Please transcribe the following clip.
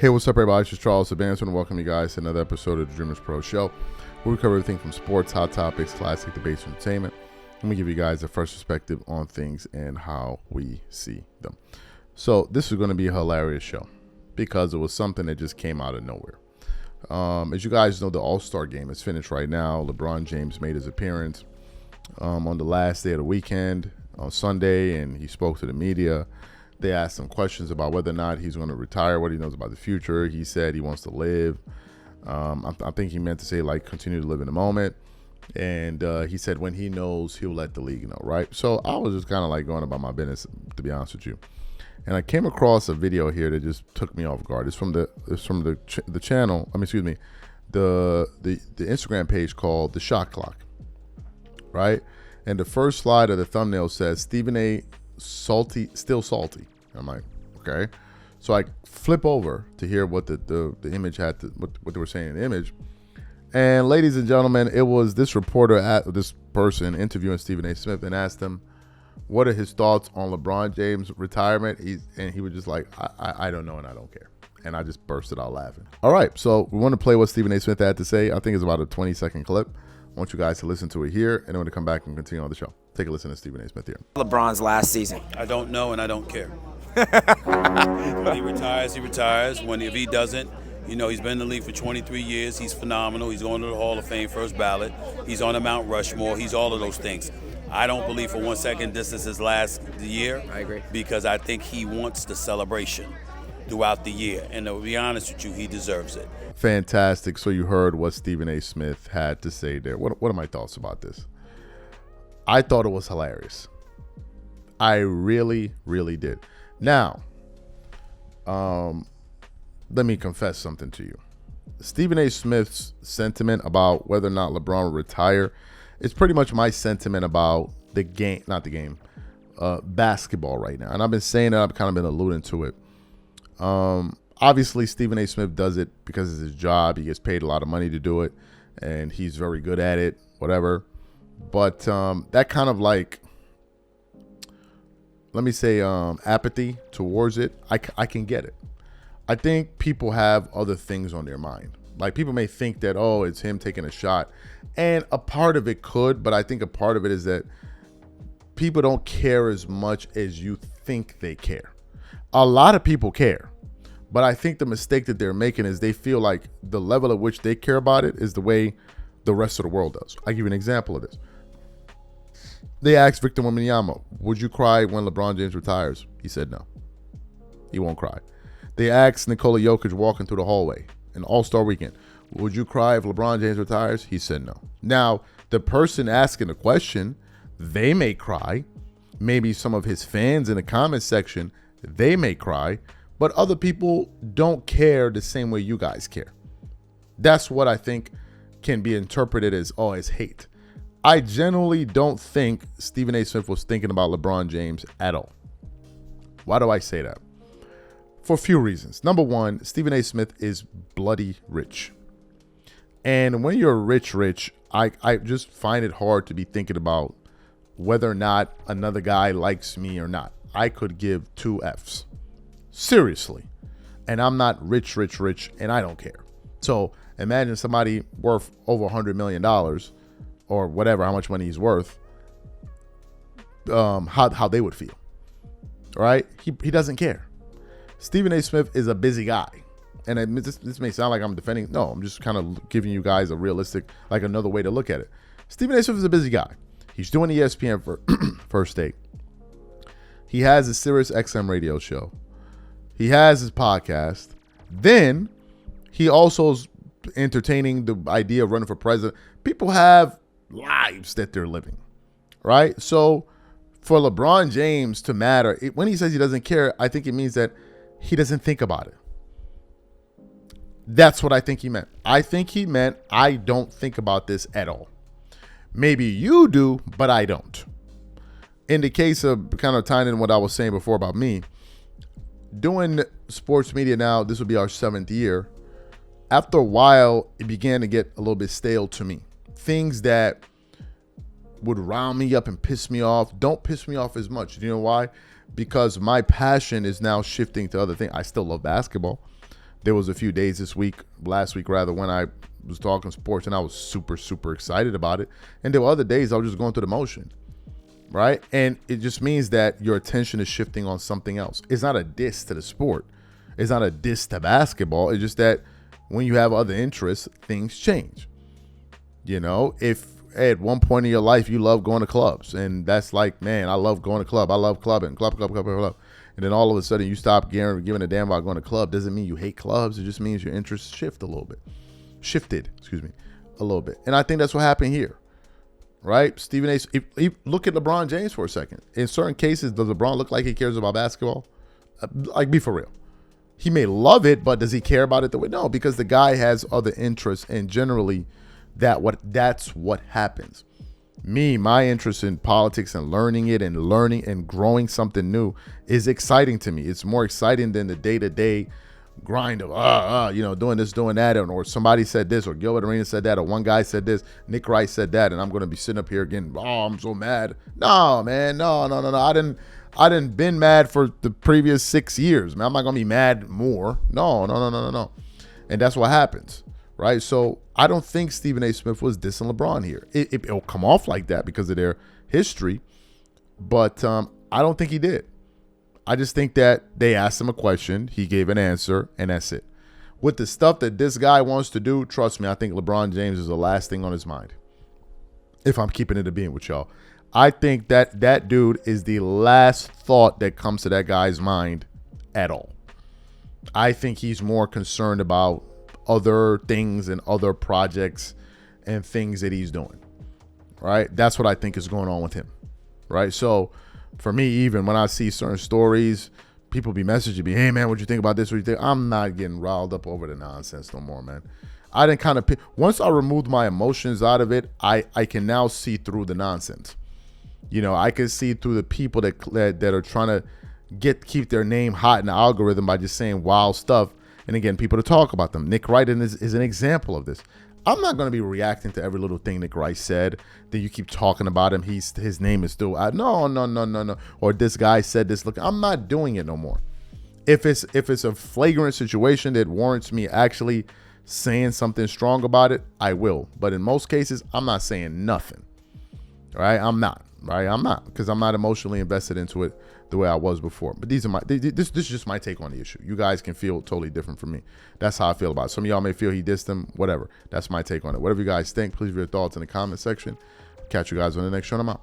Hey, what's up, everybody? It's just Charles Advance, and welcome you guys to another episode of the DREAMERSPRO show, where we cover everything from sports, hot topics, classic debates, and entertainment, and we give you guys a fresh perspective on things and how we see them. So this is going to be a hilarious show because it was something that just came out of nowhere. As you guys know, the All-Star game is finished right now. LeBron James made his appearance on the last day of the weekend on Sunday, and he spoke to the media. They asked him questions about whether or not he's going to retire, what he knows about the future. He said he wants to live. I think he meant to say, like, continue to live in the moment. And he said when he knows, he'll let the league know, right? So I was just kind of like going about my business, to be honest with you. And I came across a video here that just took me off guard. It's from the channel. The Instagram page called The Shot Clock, right? And the first slide of the thumbnail says Stephen A. still salty. I'm like, okay. So I flip over to hear what the image had to, what they were saying in the image. And ladies and gentlemen, it was this reporter, this person interviewing Stephen A. Smith, and asked him what are his thoughts on LeBron James' retirement. He was just like, I don't know and I don't care. And I just bursted out laughing. All right, so we want to play what Stephen A. Smith had to say. I think it's about a 20-second clip. I want you guys to listen to it here, and then we're going to come back and continue on the show. Take a listen to Stephen A. Smith here. LeBron's last season. I don't know and I don't care. When he retires, he retires. If he doesn't, he's been in the league for 23 years. He's phenomenal. He's going to the Hall of Fame first ballot. He's on the Mount Rushmore. He's all of those things. I don't believe for 1 second this is his last year. I agree. Because I think he wants the celebration throughout the year. And to be honest with you, he deserves it. Fantastic. So you heard what Stephen A. Smith had to say there. What are my thoughts about this? I thought it was hilarious. I really, really did. Now, let me confess something to you. Stephen A. Smith's sentiment about whether or not LeBron will retire is pretty much my sentiment about the game, not the game, basketball right now. And I've been saying that, I've kind of been alluding to it. Obviously, Stephen A. Smith does it because it's his job. He gets paid a lot of money to do it, and he's very good at it, whatever. But that kind of like, let me say, apathy towards it, I can get it. I think people have other things on their mind. Like, people may think that, oh, it's him taking a shot. And a part of it could, but I think a part of it is that people don't care as much as you think they care. A lot of people care. But I think the mistake that they're making is they feel like the level at which they care about it is the way the rest of the world does. I'll give you an example of this. They asked Victor Wembanyama, would you cry when LeBron James retires? He said no. He won't cry. They asked Nikola Jokic walking through the hallway in All-Star Weekend, would you cry if LeBron James retires? He said no. Now, the person asking the question, they may cry. Maybe some of his fans in the comment section, they may cry. But other people don't care the same way you guys care. That's what I think can be interpreted as, oh, as hate. I generally don't think Stephen A. Smith was thinking about LeBron James at all. Why do I say that? For a few reasons. Number one, Stephen A. Smith is bloody rich. And when you're rich, I just find it hard to be thinking about whether or not another guy likes me or not. I could give two Fs. Seriously. And I'm not rich, and I don't care. So imagine somebody worth over $100 million or whatever, how much money he's worth, how they would feel. Right? He doesn't care. Stephen A. Smith is a busy guy. And this may sound like I'm defending. No, I'm just kind of giving you guys a realistic, like another way to look at it. Stephen A. Smith is a busy guy. He's doing the ESPN for First Take. He has a Sirius XM radio show. He has his podcast. Then he also is entertaining the idea of running for president. People have lives that they're living, right? So for LeBron James to matter, when he says he doesn't care, I think it means that he doesn't think about it. That's what I think he meant. I think he meant I don't think about this at all. Maybe you do, but I don't. In the case of kind of tying in what I was saying before about me, doing sports media now, this will be our 7th year. After a while, it began to get a little bit stale to me. Things that would round me up and piss me off don't piss me off as much. Do you know why? Because my passion is now shifting to other things. I still love basketball, There was a few days last week rather, when I was talking sports and I was super, super excited about it. And there were other days I was just going through the motion, right? And it just means that your attention is shifting on something else. It's not a diss to the sport. It's not a diss to basketball. It's just that when you have other interests, things change. You know, if at one point in your life you love going to clubs, and that's like, man, I love going to club. I love clubbing, club. And then all of a sudden you stop giving a damn about going to club. Doesn't mean you hate clubs. It just means your interests shifted a little bit. And I think that's what happened here, right? Stephen A. Look at LeBron James for a second. In certain cases, does LeBron look like he cares about basketball? Like, be for real. He may love it, but does he care about it the way? No, because the guy has other interests, and generally that's what happens. My interest in politics and learning and growing something new is exciting to me. It's more exciting than the day-to-day grind of doing this, doing that, or somebody said this, or Gilbert Arenas said that, or one guy said this, Nick Wright said that, and I'm going to be sitting up here again, I'm so mad. No, man, no. I didn't been mad for the previous 6 years, man. I'm not going to be mad more. No. And that's what happens, right? So I don't think Stephen A. Smith was dissing LeBron here. It'll come off like that because of their history, but I don't think he did. I just think that they asked him a question, he gave an answer, and that's it. With the stuff that this guy wants to do, trust me, I think LeBron James is the last thing on his mind. If I'm keeping it a being with y'all, I think that dude is the last thought that comes to that guy's mind at all. I think he's more concerned about other things and other projects and things that he's doing, right? That's what I think is going on with him, right? So for me, even when I see certain stories, people be messaging me, hey, man, what you think about this? What you think? I'm not getting riled up over the nonsense no more, man. I didn't kind of once I removed my emotions out of it, I can now see through the nonsense. You know, I can see through the people that are trying to keep their name hot in the algorithm by just saying wild stuff. And again, people to talk about them. Nick Wright is an example of this. I'm not going to be reacting to every little thing Nick Wright said. That you keep talking about him. His name is still out. No. Or this guy said this. Look, I'm not doing it no more. If it's a flagrant situation that warrants me actually saying something strong about it, I will. But in most cases, I'm not saying nothing. Right? I'm not. Right? I'm not, because I'm not emotionally invested into it the way I was before. But this is just my take on the issue. You guys can feel totally different from me. That's how I feel about it. Some of y'all may feel he dissed them, whatever. That's my take on it. Whatever you guys think, please leave your thoughts in the comment section. Catch you guys on the next show. I'm out.